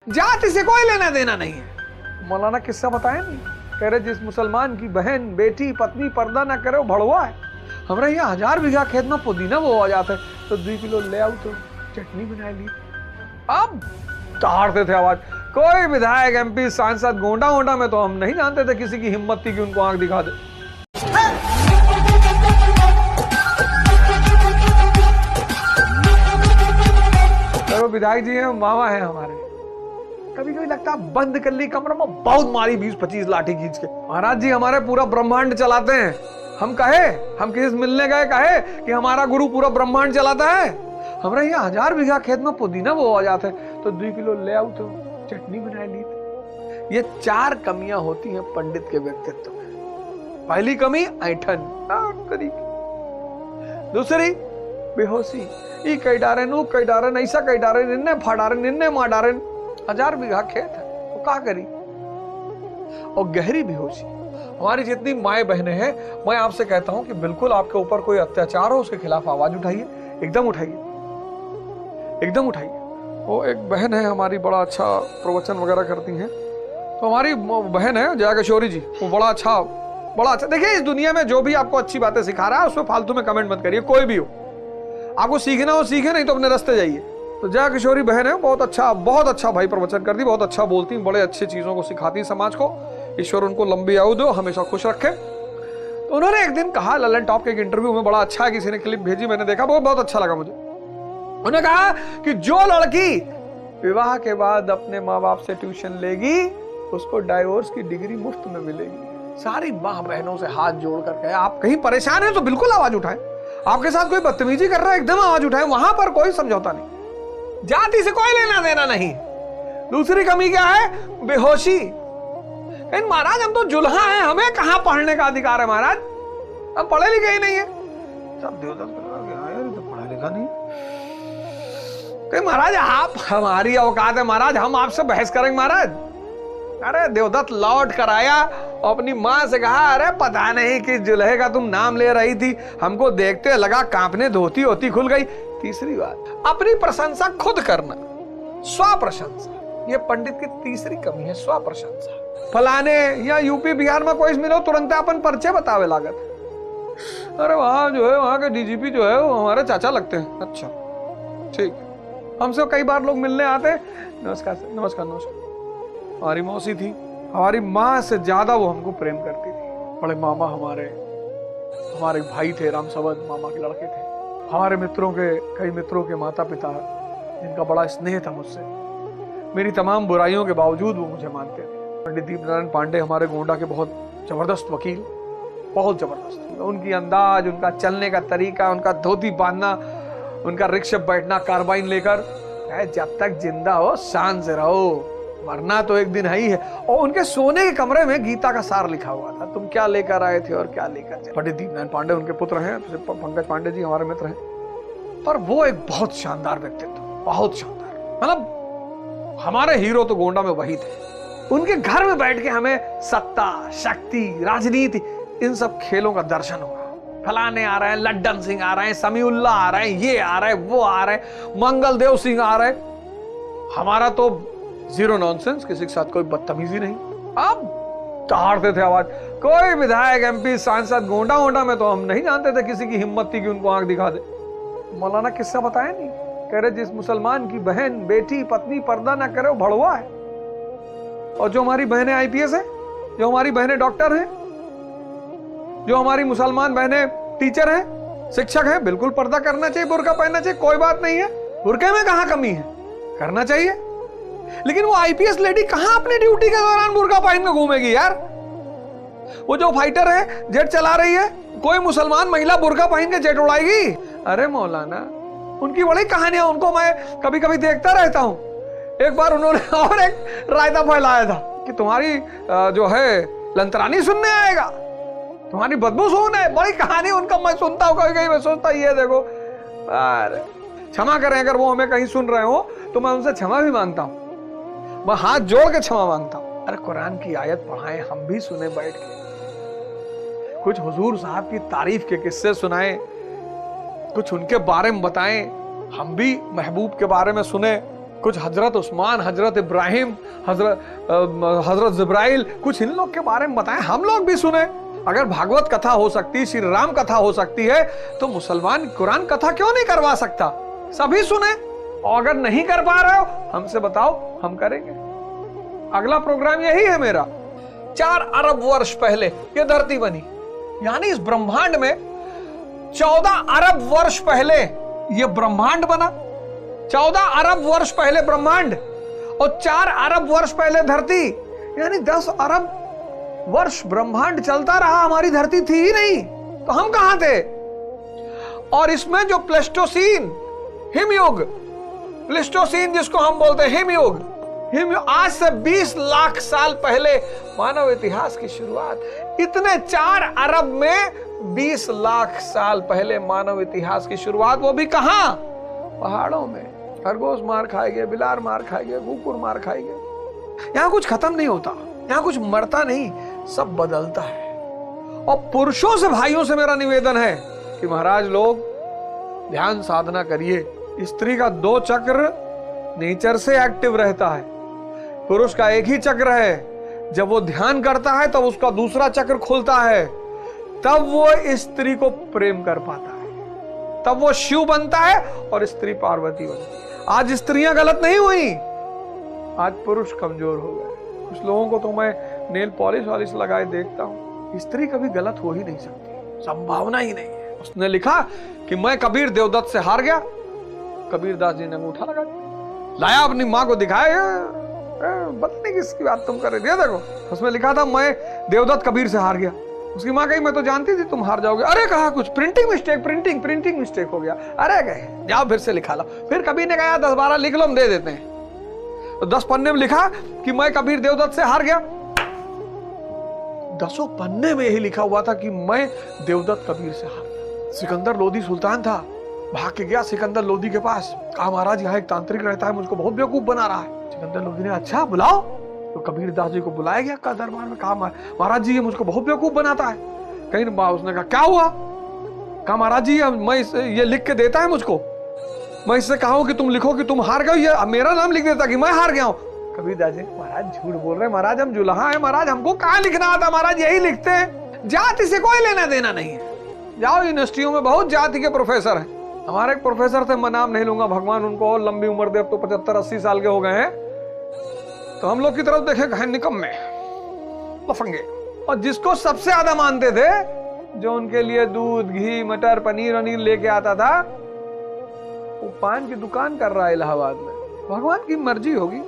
जाति से कोई लेना देना नहीं है। मौलाना किस्सा बताए नहीं, कह रहे जिस मुसलमान की बहन बेटी पत्नी पर्दा ना करे वो भड़वा है। हमारे यहाँ 1000 बीघा खेत में पुदीना वो आ जाता है तो 2 किलो ले आओ तो चटनी बना ली। अब ताड़ते थे आवाज। कोई विधायक एमपी सांसद गोंडा वोंडा में तो हम नहीं जानते थे किसी की हिम्मत थी कि उनको आंख दिखा दे। तो विधायक जी हैं, मामा है हमारे। कभी कभी लगता है बंद कर ली कमरे में बहुत मारी 20-25 लाठी खींच के। महाराज जी हमारे पूरा ब्रह्मांड चलाते हैं। हम किसी मिलने गए कहे कि हमारा गुरु पूरा ब्रह्मांड चलाता है। हमारे यहाँ 1000 बीघा खेत में पुदीना वो आ जाता है तो 2 किलो ले आओ तो चटनी बना ली। ये 4 कमियां होती हैं पंडित के व्यक्तित्व में। पहली कमी ऐठन, दूसरी बेहोशी, ई कई डारे ऐसा कई डारे निन्ने फाड़ारे निन्ने मार डारे। 1000 बीघा खेत है तो क्या करी। और गहरी बेहोशी। हमारी जितनी माए बहनें हैं, मैं आपसे कहता हूं कि बिल्कुल आपके ऊपर कोई अत्याचार हो उसके खिलाफ आवाज उठाइए, एकदम उठाइए। वो एक बहन है हमारी, बड़ा अच्छा प्रवचन वगैरह करती हैं। तो हमारी बहन है जया किशोरी जी, वो बड़ा अच्छा। देखिए इस दुनिया में जो भी आपको अच्छी बातें सिखा रहा है उसमें फालतू में कमेंट मत करिए, कोई भी हो। आपको सीखना हो सीखे, नहीं तो अपने रास्ते जाइए। तो जया किशोरी बहन है, बहुत अच्छा भाई प्रवचन करती, बहुत अच्छा बोलती, बड़े अच्छी चीजों को सिखाती समाज को। ईश्वर उनको लंबी आयु दो, हमेशा खुश रखे। तो उन्होंने एक दिन कहा ललन टॉप के एक इंटरव्यू में, बड़ा अच्छा है, किसी ने क्लिप भेजी, मैंने देखा, बहुत अच्छा लगा मुझे। उन्होंने कहा कि जो लड़की विवाह के बाद अपने माँ बाप से ट्यूशन लेगी उसको डाइवोर्स की डिग्री मुफ्त में मिलेगी। सारी माँ बहनों से हाथ जोड़ कर कहे, आप कहीं परेशान हैं तो बिल्कुल आवाज उठाएं। आपके साथ कोई बदतमीजी कर रहा है एकदम आवाज उठाएं, वहां पर कोई समझौता नहीं। जाति से कोई लेना देना नहीं। दूसरी कमी क्या है? बेहोशी। महाराज हम तो जुल्हा हैं, हमें कहां पढ़ने का अधिकार है महाराज, हम पढ़े लिखे ही नहीं है। सब देवदत्त तो पढ़ा लिखा नहीं। कहीं महाराज आप, हमारी औकात है महाराज, हम आपसे बहस करेंगे महाराज। अरे देवदत्त लौट कर आया और अपनी माँ से कहा, अरे पता नहीं कि जुल्हे का तुम नाम ले रही थी, हमको देखते लगा कांपने, धोती होती खुल गई। तीसरी बात, अपनी प्रशंसा खुद करना, स्व प्रशंसा। ये पंडित की तीसरी कमी है, स्व प्रशंसा। फलाने या यूपी बिहार में कोई मिलो तुरंत अपन परिचय बतावे लागत। अरे वहां जो है, वहां के डीजीपी जो है वो हमारे चाचा लगते हैं। अच्छा ठीक, हमसे कई बार लोग मिलने आते, नमस्कार सर, नमस्कार। हमारी मौसी थी, हमारी माँ से ज्यादा वो हमको प्रेम करती थी। बड़े मामा हमारे भाई थे, राम सबद मामा के लड़के थे। हमारे कई मित्रों के माता पिता जिनका बड़ा स्नेह था मुझसे, मेरी तमाम बुराइयों के बावजूद वो मुझे मानते थे। पंडित दीपनारायण पांडे हमारे गोंडा के बहुत जबरदस्त वकील, बहुत जबरदस्त। उनकी अंदाज, उनका चलने का तरीका, उनका धोती बांधना, उनका रिक्शा बैठना कार्बाइन लेकर, जब तक जिंदा हो शान से रहो, मरना तो एक दिन है ही है। और उनके सोने के कमरे में गीता का सार लिखा हुआ था, तुम क्या लेकर आए थे और क्या लेकर जाए। पंडित दीपनारायण पांडे उनके पुत्र हैं, पंकज पांडे जी हमारे मित्र हैं। पर वो एक बहुत शानदार व्यक्तित्व, बहुत शानदार। मतलब हमारे हीरो तो गोंडा में वही थे। उनके घर में बैठ के हमें सत्ता, शक्ति, राजनीति, इन सब खेलों का दर्शन हुआ। फलाने आ रहे हैं, लड्डन सिंह आ रहे हैं, समीउल्लाह आ रहे हैं, ये आ रहे हैं, वो आ रहे हैं, मंगल देव सिंह आ रहे हैं। हमारा तो जीरो नॉनसेंस, किसी के साथ कोई बदतमीजी नहीं। अब ताड़ते थे आवाज। कोई विधायक एमपी सांसद गोंडा वोंडा में तो हम नहीं जानते थे किसी की हिम्मत थी कि उनको आंख दिखा दे। मौलाना किस्सा बताया नहीं, कह रहे जिस मुसलमान की बहन बेटी पत्नी पर्दा ना करे वो भड़वा है। और जो हमारी बहनें आईपीएस है, जो हमारी बहनें डॉक्टर हैं, जो हमारी मुसलमान बहनें टीचर हैं, शिक्षक हैं, बिल्कुल पर्दा करना चाहिए, बुर्का पहनना चाहिए, कोई बात नहीं है। बुर्के में कहां कमी है, करना चाहिए। लेकिन वो आईपीएस लेडी कहां अपनी ड्यूटी के दौरान बुर्का पहन के घूमेगी यार। वो जो फाइटर है, जेट चला रही है, कोई मुसलमान महिला बुर्का पहन के जेट उड़ाएगी? अरे मौलाना, उनकी बड़ी कहानियां, उनको मैं कभी कभी देखता रहता हूं। एक बार उन्होंने और एक रायता फैलाया था कि तुम्हारी जो है लंतरानी सुनने आएगा, तुम्हारी बदबू सुनने। बड़ी कहानी उनका मैं सुनता हूँ, कभी कहीं मैं सोचता ये देखो। अरे क्षमा करें अगर वो हमें कहीं सुन रहे हो तो मैं उनसे क्षमा भी मांगता हूँ, मैं हाथ जोड़ के क्षमा मांगता हूँ। अरे कुरान की आयत पढ़ाएं, हम भी सुने बैठ के, कुछ हुजूर साहब की तारीफ के किस्से सुनाएं, कुछ उनके बारे में बताएं, हम भी महबूब के बारे में सुने, कुछ हजरत उस्मान, हजरत इब्राहिम, हजरत जिब्राइल, कुछ इन लोग के बारे में बताएं, हम लोग भी सुने। अगर भागवत कथा हो सकती, श्री राम कथा हो सकती है, तो मुसलमान कुरान कथा क्यों नहीं करवा सकता? सभी सुने। और अगर नहीं कर पा रहे हो, हमसे बताओ, हम करेंगे। अगला प्रोग्राम यही है मेरा। 4 अरब वर्ष पहले ये धरती बनी, यानी इस ब्रह्मांड में 14 अरब वर्ष पहले ये ब्रह्मांड बना। 14 अरब वर्ष पहले ब्रह्मांड और 4 अरब वर्ष पहले धरती, यानी 10 अरब वर्ष ब्रह्मांड चलता रहा, हमारी धरती थी ही नहीं, तो हम कहां थे? और इसमें जो प्लेस्टोसीन, हिमयुग, प्लेस्टोसीन जिसको हम बोलते हैं हिमयुग, आज से 20 लाख साल पहले मानव इतिहास की शुरुआत। इतने 4 अरब में 20 लाख साल पहले मानव इतिहास की शुरुआत, वो भी कहां? पहाड़ों में। खरगोश मार खाएंगे, बिलार मार खाएंगे, कुकुर मार खाएंगे। यहां कुछ खत्म नहीं होता, यहां कुछ मरता नहीं, सब बदलता है। और पुरुषों से, भाइयों से मेरा निवेदन है कि महाराज लोग ध्यान साधना करिए। स्त्री का 2 चक्र नेचर से एक्टिव रहता है, पुरुष का एक ही चक्र है। जब वो ध्यान करता है तब उसका दूसरा चक्र खुलता है, तब वो स्त्री को प्रेम कर पाता है, तब वो शिव बनता है और स्त्री पार्वती बनती है। आज स्त्रियां गलत नहीं हुई, आज पुरुष कमजोर हो गए। कुछ लोगों को तो मैं नेल पॉलिश वॉलिश लगाए देखता हूं, स्त्री कभी गलत हो ही नहीं सकती, संभावना ही नहीं है। उसने लिखा कि मैं कबीर देवदत्त से हार गया, कबीरदास जी ने अंगूठा लगा लाया, अपनी माँ को दिखाया, बदलने किसकी बात तुम कर रहे थे? देखो उसमें लिखा था मैं देवदत्त कबीर से हार गया। उसकी माँ कही मैं तो जानती थी तुम हार जाओगे। अरे कहा कुछ प्रिंटिंग मिस्टेक हो गया। अरे गए जाओ फिर से लिखा लो। फिर कबीर ने कहा 10-12 लिख लो, हम दे देते हैं। तो 10 पन्ने में लिखा कि मैं कबीर देवदत्त से हार गया। 10 पन्ने में यही लिखा हुआ था कि मैं देवदत्त कबीर से हार गया। सिकंदर लोदी सुल्तान था, भाग के गया सिकंदर लोदी के पास, कहा महाराज यहाँ एक तांत्रिक रहता है, मुझको बहुत बेवकूफ बना रहा है। सिकंदर लोदी ने अच्छा बुलाओ, तो कबीर दास जी को बुलाया गया का दरबार में। कहा महाराज जी ये मुझको बहुत बेवकूफ बनाता है। कहीं उसने कहा क्या हुआ? कहा महाराज जी मैं ये लिख के देता है मुझको, मैं इससे कहा कि तुम लिखो कि तुम हार गए, ये मेरा नाम लिख देता कि मैं हार गया हूँ। कबीर दास जी महाराज झूठ बोल रहे हैं, महाराज हम जुल्हा है, महाराज हमको कहाँ लिखना आता, महाराज यही लिखते हैं, जाति से कोई लेना देना नहीं है। जाओ यूनिवर्सिटियों में बहुत जाति के प्रोफेसर हैं। हमारे एक प्रोफेसर थे, मैं नाम नहीं लूंगा, भगवान उनको और लंबी उम्र दे, अब तो 75-80 साल के हो गए हैं। तो हम लोग की तरफ देखे कहें निकम्मे लफंगे, और जिसको सबसे ज्यादा मानते थे, जो उनके लिए दूध घी मटर पनीर वनीर लेके आता था, वो पान की दुकान कर रहा है इलाहाबाद में। भगवान की मर्जी होगी।